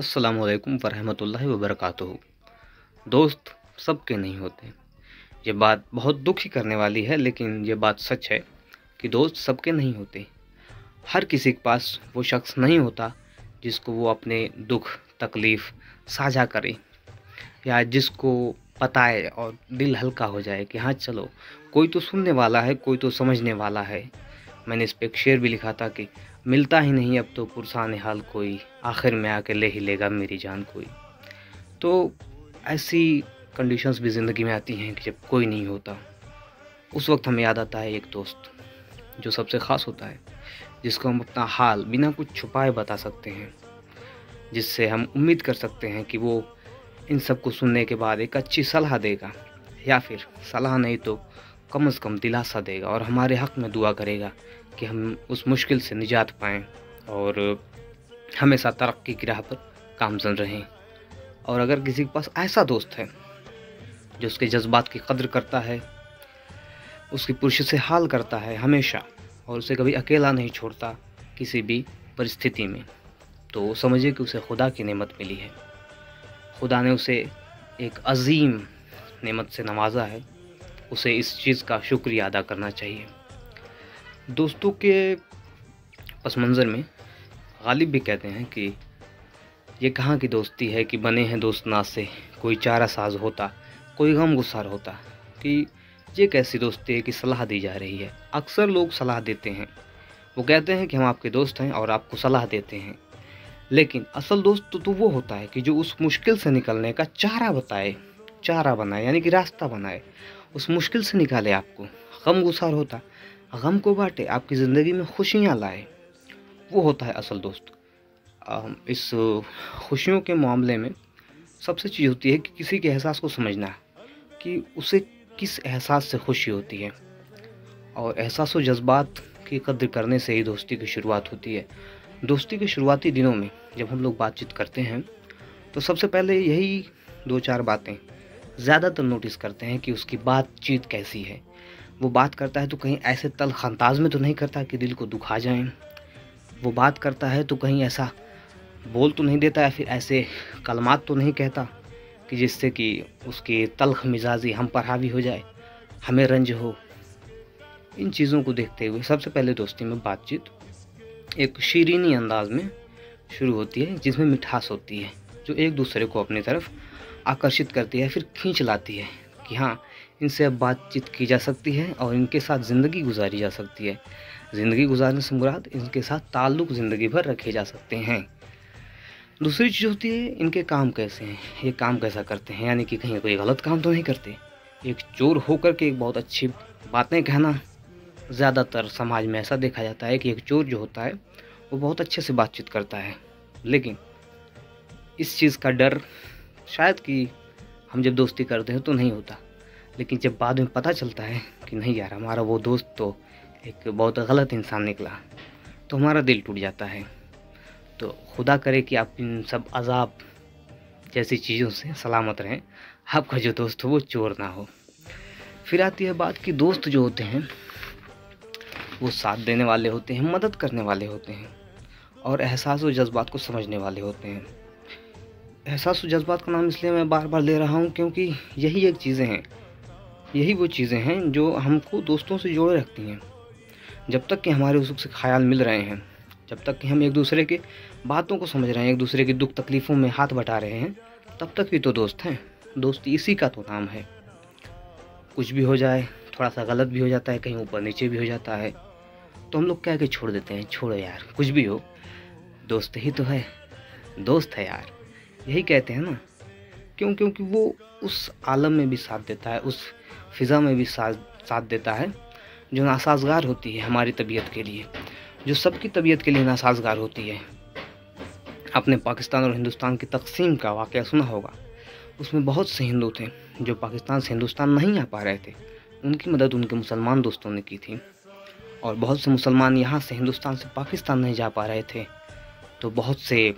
अस्सलामुअलैकुम वरहमतुल्लाहि वबरकातुहू। दोस्त सबके नहीं होते। ये बात बहुत दुखी करने वाली है, लेकिन ये बात सच है कि दोस्त सबके नहीं होते। हर किसी के पास वो शख्स नहीं होता जिसको वो अपने दुख तकलीफ़ साझा करे, या जिसको बताए और दिल हल्का हो जाए कि हाँ चलो, कोई तो सुनने वाला है, कोई तो समझने वाला है। मैंने इस पे एक शेर भी लिखा था कि मिलता ही नहीं अब तो पुरसान हाल कोई, आखिर में आके ले ही लेगा मेरी जान कोई। तो ऐसी कंडीशंस भी ज़िंदगी में आती हैं कि जब कोई नहीं होता, उस वक्त हमें याद आता है एक दोस्त जो सबसे ख़ास होता है, जिसको हम अपना हाल बिना कुछ छुपाए बता सकते हैं, जिससे हम उम्मीद कर सकते हैं कि वो इन सब को सुनने के बाद एक अच्छी सलाह देगा, या फिर सलाह नहीं तो कम से कम दिलासा देगा और हमारे हक़ में दुआ करेगा कि हम उस मुश्किल से निजात पाएँ और हमेशा तरक्की की राह पर गामज़न रहें। और अगर किसी के पास ऐसा दोस्त है जो उसके जज़्बात की कद्र करता है, उसकी पुरश से हाल करता है हमेशा, और उसे कभी अकेला नहीं छोड़ता किसी भी परिस्थिति में, तो समझिए कि उसे खुदा की नेमत मिली है। खुदा ने उसे एक अज़ीम नेमत से नवाजा है, उसे इस चीज़ का शुक्रिया अदा करना चाहिए। दोस्तों के पस मंज़र में गालिब भी कहते हैं कि ये कहाँ की दोस्ती है कि बने हैं दोस्त ना से, कोई चारा साज होता, कोई गम गुसार होता, कि ये कैसी दोस्ती है कि सलाह दी जा रही है। अक्सर लोग सलाह देते हैं, वो कहते हैं कि हम आपके दोस्त हैं और आपको सलाह देते हैं, लेकिन असल दोस्त तो वो होता है कि जो उस मुश्किल से निकलने का चारा बताए, चारा बनाए, यानी कि रास्ता बनाए, उस मुश्किल से निकाले आपको। गम गुसार होता, गम को बांटे, आपकी ज़िंदगी में खुशियाँ लाए, वो होता है असल दोस्त। इस खुशियों के मामले में सबसे चीज़ होती है कि किसी के एहसास को समझना, कि उसे किस एहसास से खुशी होती है, और एहसास व जज्बात की कद्र करने से ही दोस्ती की शुरुआत होती है। दोस्ती के शुरुआती दिनों में जब हम लोग बातचीत करते हैं तो सबसे पहले यही 2-4 बातें ज़्यादातर नोटिस करते हैं कि उसकी बातचीत कैसी है। वो बात करता है तो कहीं ऐसे तल्ख़ अंदाज़ में तो नहीं करता कि दिल को दुखा जाएं। वो बात करता है तो कहीं ऐसा बोल तो नहीं देता, या फिर ऐसे कलमात तो नहीं कहता कि जिससे कि उसकी तल्ख़ मिजाजी हम पर हावी हो जाए, हमें रंज हो। इन चीज़ों को देखते हुए सबसे पहले दोस्ती में बातचीत एक शीरीनी अंदाज़ में शुरू होती है, जिसमें मिठास होती है, जो एक दूसरे को अपनी तरफ आकर्षित करती है, फिर खींच लाती है कि हाँ, इनसे अब बातचीत की जा सकती है और इनके साथ ज़िंदगी गुजारी जा सकती है। ज़िंदगी गुजारने से मुराद इनके साथ ताल्लुक़ ज़िंदगी भर रखे जा सकते हैं। दूसरी चीज़ होती है इनके काम कैसे हैं, ये काम कैसा करते हैं, यानी कि कहीं कोई गलत काम तो नहीं करते। एक चोर होकर के एक बहुत अच्छी बातें कहना, ज़्यादातर समाज में ऐसा देखा जाता है कि एक चोर जो होता है वो बहुत अच्छे से बातचीत करता है, लेकिन इस चीज़ का डर शायद कि हम जब दोस्ती करते हैं तो नहीं होता, लेकिन जब बाद में पता चलता है कि नहीं यार, हमारा वो दोस्त तो एक बहुत गलत इंसान निकला, तो हमारा दिल टूट जाता है। तो खुदा करे कि आप इन सब अज़ाब जैसी चीज़ों से सलामत रहें, आपका जो दोस्त हो वो चोर ना हो। फिर आती है बात कि दोस्त जो होते हैं वो साथ देने वाले होते हैं, मदद करने वाले होते हैं, और एहसास व जज्बात को समझने वाले होते हैं। एहसास व जज्बात का नाम इसलिए मैं बार बार ले रहा हूँ क्योंकि यही एक चीज़ें हैं, यही वो चीज़ें हैं जो हमको दोस्तों से जोड़े रखती हैं। जब तक कि हमारे उससे ख्याल मिल रहे हैं, जब तक कि हम एक दूसरे की बातों को समझ रहे हैं, एक दूसरे की दुख तकलीफ़ों में हाथ बटा रहे हैं, तब तक ही तो दोस्त हैं। दोस्ती इसी का तो नाम है। कुछ भी हो जाए, थोड़ा सा गलत भी हो जाता है, कहीं ऊपर नीचे भी हो जाता है, तो हम लोग कह के छोड़ देते हैं, छोड़ो यार, कुछ भी हो, दोस्त ही तो है, दोस्त है यार, यही कहते हैं ना। क्यों? क्योंकि वो उस आलम में भी साथ देता है, उस फ़िज़ा में भी साथ देता है जो नासाज़गार होती है हमारी तबीयत के लिए, जो सबकी तबीयत के लिए नासाज़गार होती है। आपने पाकिस्तान और हिंदुस्तान की तक़सीम का वाक़या सुना होगा। उसमें बहुत से हिंदू थे जो पाकिस्तान से हिंदुस्तान नहीं आ पा रहे थे, उनकी मदद उनके मुसलमान दोस्तों ने की थी। और बहुत से मुसलमान यहाँ से हिंदुस्तान से पाकिस्तान नहीं जा पा रहे थे, तो बहुत से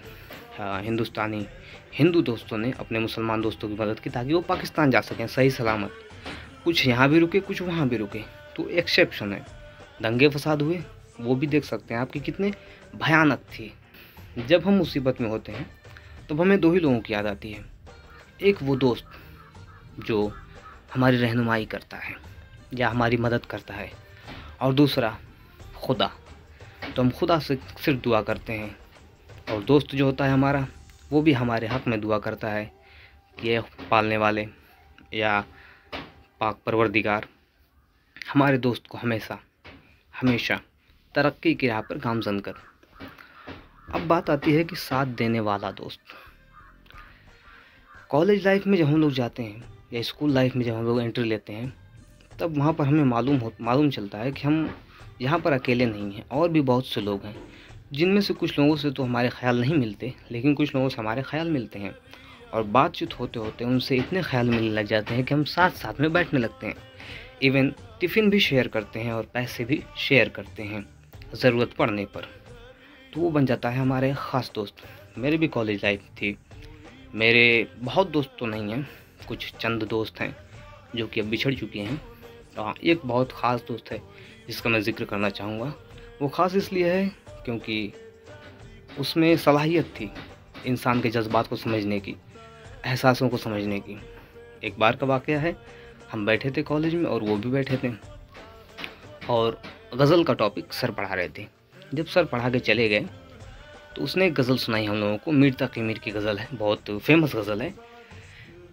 हिंदुस्तानी हिंदू दोस्तों ने अपने मुसलमान दोस्तों की मदद की ताकि वो पाकिस्तान जा सकें सही सलामत। कुछ यहाँ भी रुके, कुछ वहाँ भी रुके, तो एक्सेप्शन है। दंगे फसाद हुए, वो भी देख सकते हैं आपकी कितने भयानक थी। जब हम मुसीबत में होते हैं तब हमें दो ही लोगों की याद आती है। एक वो दोस्त जो हमारी रहनुमाई करता है या हमारी मदद करता है, और दूसरा खुदा। तो हम खुदा से सिर्फ दुआ करते हैं, और दोस्त जो होता है हमारा, वो भी हमारे हक़ में दुआ करता है कि ये पालने वाले या पाक परवरदिगार हमारे दोस्त को हमेशा हमेशा तरक्की की राह पर गामज़न कर। अब बात आती है कि साथ देने वाला दोस्त। कॉलेज लाइफ में जब हम लोग जाते हैं या स्कूल लाइफ में जब हम लोग एंट्री लेते हैं, तब वहाँ पर हमें मालूम चलता है कि हम यहाँ पर अकेले नहीं हैं, और भी बहुत से लोग हैं, जिनमें से कुछ लोगों से तो हमारे ख्याल नहीं मिलते, लेकिन कुछ लोगों से हमारे ख्याल मिलते हैं, और बातचीत होते होते उनसे इतने ख्याल मिलने लग जाते हैं कि हम साथ साथ में बैठने लगते हैं। इवन टिफ़िन भी शेयर करते हैं और पैसे भी शेयर करते हैं ज़रूरत पड़ने पर। तो वो बन जाता है हमारे ख़ास दोस्त। मेरी भी कॉलेज लाइफ थी। मेरे बहुत दोस्त तो नहीं हैं, कुछ चंद दोस्त हैं जो कि अब बिछड़ चुके हैं। हाँ, एक बहुत ख़ास दोस्त है जिसका मैं ज़िक्र करना चाहूँगा। वो ख़ास इसलिए है क्योंकि उसमें सलाहियत थी इंसान के जज्बात को समझने की, एहसासों को समझने की। एक बार का वाक़या है, हम बैठे थे कॉलेज में और वो भी बैठे थे, और गज़ल का टॉपिक सर पढ़ा रहे थे। जब सर पढ़ा के चले गए तो उसने एक गज़ल सुनाई हम लोगों को। मीर तक़ी मीर की गज़ल है, बहुत फेमस गज़ल है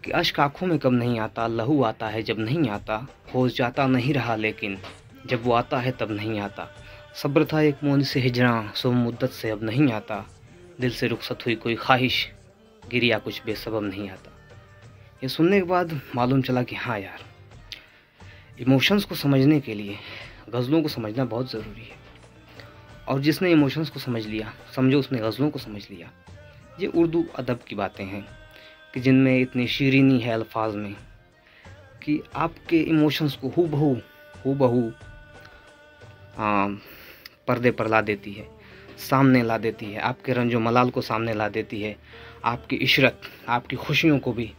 कि अश्क आँखों में कब नहीं आता, लहू आता है जब नहीं आता, होश जाता नहीं रहा लेकिन जब वो आता है तब नहीं आता, सब्र था एक मोन से हिजरां सो मुद्दत से अब नहीं आता, दिल से रुखसत हुई कोई ख्वाहिश गिरिया कुछ बेसबब नहीं आता। ये सुनने के बाद मालूम चला कि हाँ यार, इमोशंस को समझने के लिए गज़लों को समझना बहुत ज़रूरी है। और जिसने इमोशंस को समझ लिया, समझो उसने गज़लों को समझ लिया। ये उर्दू अदब की बातें हैं कि जिनमें इतनी शीरीनी है अल्फाज में कि आपके इमोशंस को हूबहू पर्दे पर ला देती है, सामने ला देती है, आपके रंजो मलाल को सामने ला देती है, आपकी इशरत, आपकी खुशियों को भी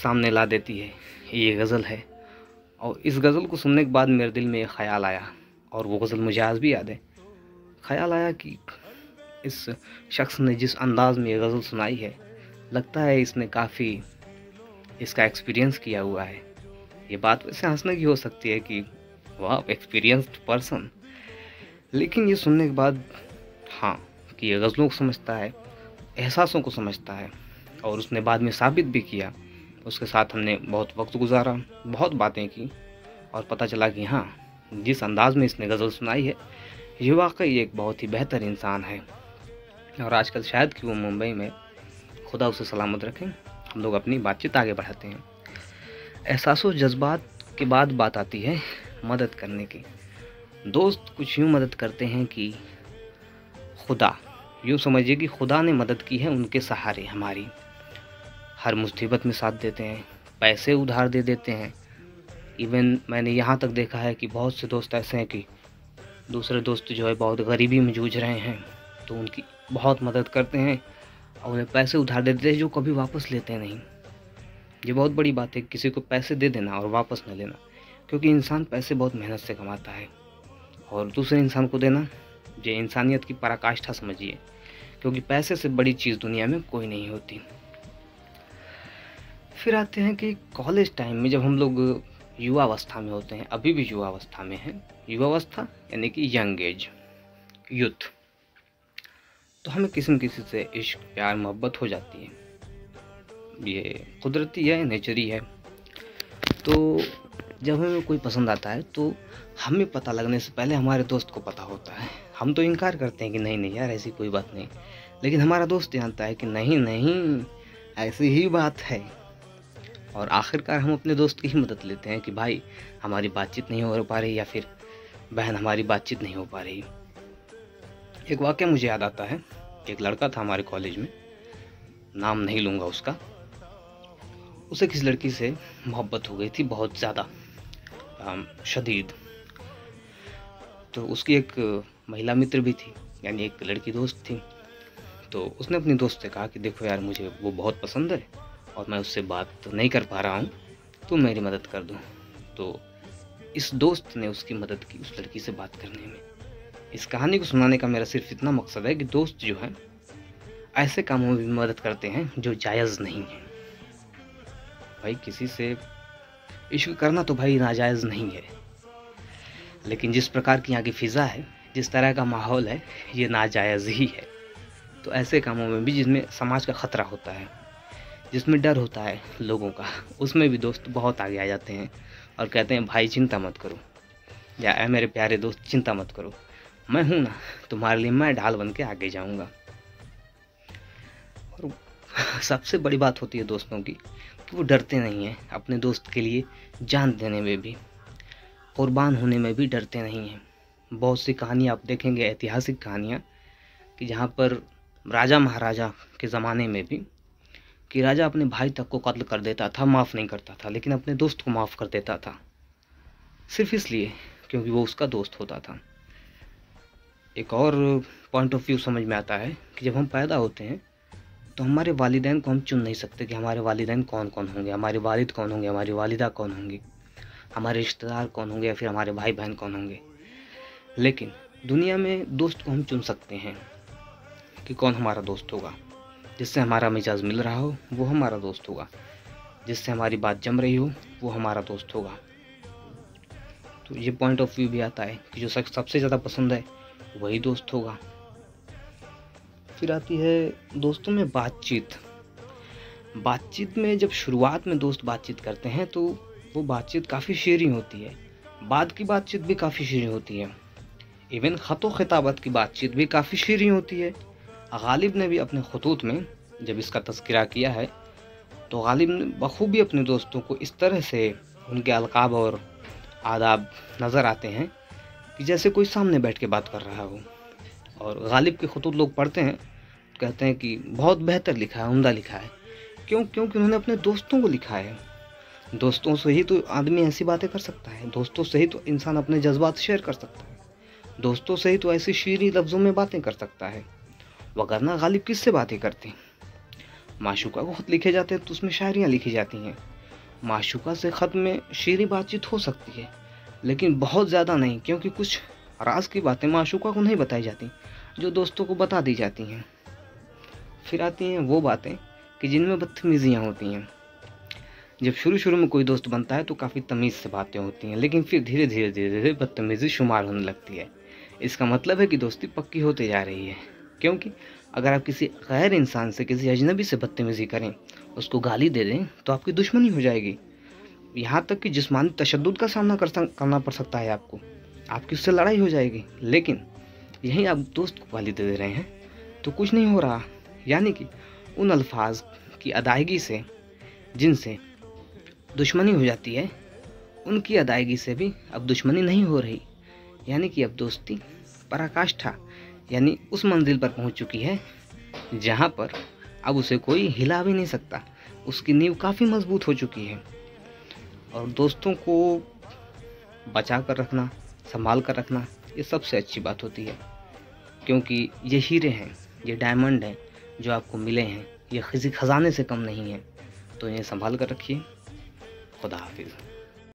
सामने ला देती है। ये गज़ल है। और इस गज़ल को सुनने के बाद मेरे दिल में एक ख़याल आया, और वो गज़ल मुझे आज भी याद है। ख़याल आया कि इस शख्स ने जिस अंदाज़ में ये गज़ल सुनाई है, लगता है इसने काफ़ी इसका एक्सपीरियंस किया हुआ है। ये बात वैसे हंसने की हो सकती है कि वाह एक्सपीरियंस्ड पर्सन, लेकिन ये सुनने के बाद हाँ, कि ये गज़लों को समझता है, एहसासों को समझता है, और उसने बाद में साबित भी किया। उसके साथ हमने बहुत वक्त गुजारा, बहुत बातें की, और पता चला कि हाँ, जिस अंदाज़ में इसने गज़ल सुनाई है, ये वाकई एक बहुत ही बेहतर इंसान है। और आजकल शायद कि वो मुंबई में, खुदा उसे सलामत रखें। हम लोग अपनी बातचीत आगे बढ़ाते हैं। एहसासों जज्बात के बाद बात आती है मदद करने की। दोस्त कुछ यूँ मदद करते हैं कि खुदा, यूँ समझिए कि खुदा ने मदद की है उनके सहारे हमारी। हर मुसीबत में साथ देते हैं, पैसे उधार दे देते हैं। इवन मैंने यहाँ तक देखा है कि बहुत से दोस्त ऐसे हैं कि दूसरे दोस्त जो है बहुत गरीबी में जूझ रहे हैं तो उनकी बहुत मदद करते हैं और उन्हें पैसे उधार दे देते हैं जो कभी वापस लेते नहीं। ये बहुत बड़ी बात है किसी को पैसे दे देना और वापस न लेना, क्योंकि इंसान पैसे बहुत मेहनत से कमाता है, और दूसरे इंसान को देना ये इंसानियत की पराकाष्ठा समझिए, क्योंकि पैसे से बड़ी चीज़ दुनिया में कोई नहीं होती। फिर आते हैं कि कॉलेज टाइम में जब हम लोग युवावस्था में होते हैं, अभी भी युवावस्था में हैं, युवावस्था यानी कि यंग एज, यूथ, तो हमें किसी से इश्क प्यार मोहब्बत हो जाती है। ये कुदरती है, नेचरी है। तो जब हमें कोई पसंद आता है तो हमें पता लगने से पहले हमारे दोस्त को पता होता है। हम तो इनकार करते हैं कि नहीं यार ऐसी कोई बात नहीं, लेकिन हमारा दोस्त जानता है कि नहीं ऐसी ही बात है। और आखिरकार हम अपने दोस्त की ही मदद लेते हैं कि भाई हमारी बातचीत नहीं हो पा रही, या फिर बहन हमारी बातचीत नहीं हो पा रही। एक वाक़या मुझे याद आता है। एक लड़का था हमारे कॉलेज में, नाम नहीं लूँगा उसका। उसे किसी लड़की से मोहब्बत हो गई थी, बहुत ज़्यादा शदीद। तो उसकी एक महिला मित्र भी थी, यानी एक लड़की दोस्त थी। तो उसने अपनी दोस्त से कहा कि देखो यार मुझे वो बहुत पसंद है और मैं उससे बात तो नहीं कर पा रहा हूँ, तुम मेरी मदद कर दो। तो इस दोस्त ने उसकी मदद की उस लड़की से बात करने में। इस कहानी को सुनाने का मेरा सिर्फ इतना मकसद है कि दोस्त जो है, ऐसे कामों में भी मदद करते हैं जो जायज़ नहीं है। भाई किसी से इश्क करना तो भाई नाजायज़ नहीं है, लेकिन जिस प्रकार की यहाँ की फ़िज़ा है, जिस तरह का माहौल है, ये नाजायज़ ही है। तो ऐसे कामों में भी जिसमें समाज का ख़तरा होता है, जिसमें डर होता है लोगों का, उसमें भी दोस्त बहुत आगे आ जाते हैं और कहते हैं भाई चिंता मत करो, या ऐ मेरे प्यारे दोस्त चिंता मत करो, मैं हूँ ना, तुम्हारे लिए मैं ढाल बन के आगे जाऊँगा। और सबसे बड़ी बात होती है दोस्तों की कि वो डरते नहीं हैं अपने दोस्त के लिए जान देने में भी, कुर्बान होने में भी डरते नहीं हैं। बहुत सी कहानियाँ आप देखेंगे, ऐतिहासिक कहानियाँ, कि जहाँ पर राजा महाराजा के ज़माने में भी कि राजा अपने भाई तक को कत्ल कर देता था, माफ़ नहीं करता था, लेकिन अपने दोस्त को माफ़ कर देता था, सिर्फ इसलिए क्योंकि वो उसका दोस्त होता था। एक और पॉइंट ऑफ व्यू समझ में आता है कि जब हम पैदा होते हैं तो हमारे वालिदैन को हम चुन नहीं सकते कि हमारे वालिदैन कौन कौन होंगे, हमारे वालिद कौन होंगे, हमारी वालिदा कौन होंगी, हमारे रिश्तेदार कौन होंगे, या फिर हमारे भाई बहन कौन होंगे। लेकिन दुनिया में दोस्त को हम चुन सकते हैं कि कौन हमारा दोस्त होगा। जिससे हमारा मिजाज मिल रहा हो वो हमारा दोस्त होगा, जिससे हमारी बात जम रही हो वो हमारा दोस्त होगा। तो ये पॉइंट ऑफ व्यू भी आता है कि जो सबसे ज़्यादा पसंद है वही दोस्त होगा। फिर आती है दोस्तों में बातचीत। बातचीत में जब शुरुआत में दोस्त बातचीत करते हैं तो वो बातचीत काफ़ी शीरीं होती है, बाद की बातचीत भी काफ़ी शीरीं होती है, इवन ख़तो ख़िताबत की बातचीत भी काफ़ी शीरीं होती है। गालिब ने भी अपने खतूत में जब इसका तज़किरा किया है तो गालिब ने बखूबी अपने दोस्तों को इस तरह से उनके अलक़ाब और आदाब नज़र आते हैं कि जैसे कोई सामने बैठ के बात कर रहा हो। और गालिब के खतूत लोग पढ़ते हैं, कहते हैं कि बहुत बेहतर लिखा है, उम्दा लिखा है। क्योंकि उन्होंने अपने दोस्तों को लिखा है। दोस्तों से ही तो आदमी ऐसी बातें कर सकता है, दोस्तों से ही तो इंसान अपने जज्बात शेयर कर सकता है, दोस्तों से ही तो ऐसी शीरीं लफ्ज़ों में बातें कर सकता है। वगरना गालिब किससे बातें करते? माशूका को ख़त लिखे जाते हैं तो उसमें शायरियाँ लिखी जाती हैं। माशूका से ख़त में शीरीं बातचीत हो सकती है, लेकिन बहुत ज़्यादा नहीं, क्योंकि कुछ राज की बातें माशूका को नहीं बताई जाती जो दोस्तों को बता दी जाती हैं। फिर आती हैं वो बातें कि जिनमें बदतमीज़ियाँ होती हैं। जब शुरू में कोई दोस्त बनता है तो काफ़ी तमीज़ से बातें होती हैं, लेकिन फिर धीरे धीरे बदतमीज़ी शुमार होने लगती है। इसका मतलब है कि दोस्ती पक्की होते जा रही है, क्योंकि अगर आप किसी गैर इंसान से, किसी अजनबी से बदतमीज़ी करें, उसको गाली दे दें, तो आपकी दुश्मनी हो जाएगी। यहाँ तक कि जिस्मानी तशद्दुद का सामना करना पड़ सकता है आपको, आपकी उससे लड़ाई हो जाएगी। लेकिन यहीं आप दोस्त को गाली दे रहे हैं तो कुछ नहीं हो रहा, यानी कि उन अल्फाज की अदायगी से जिनसे दुश्मनी हो जाती है, उनकी अदायगी से भी अब दुश्मनी नहीं हो रही, यानी कि अब दोस्ती पराकाष्ठा यानी उस मंजिल पर पहुंच चुकी है जहां पर अब उसे कोई हिला भी नहीं सकता। उसकी नींव काफ़ी मजबूत हो चुकी है। और दोस्तों को बचा कर रखना, संभाल कर रखना, ये सबसे अच्छी बात होती है, क्योंकि ये हीरे हैं, ये डायमंड हैं जो आपको मिले हैं, ये किसी खजाने से कम नहीं है। तो इन्हें संभाल कर रखिए। खुदा हाफिज़।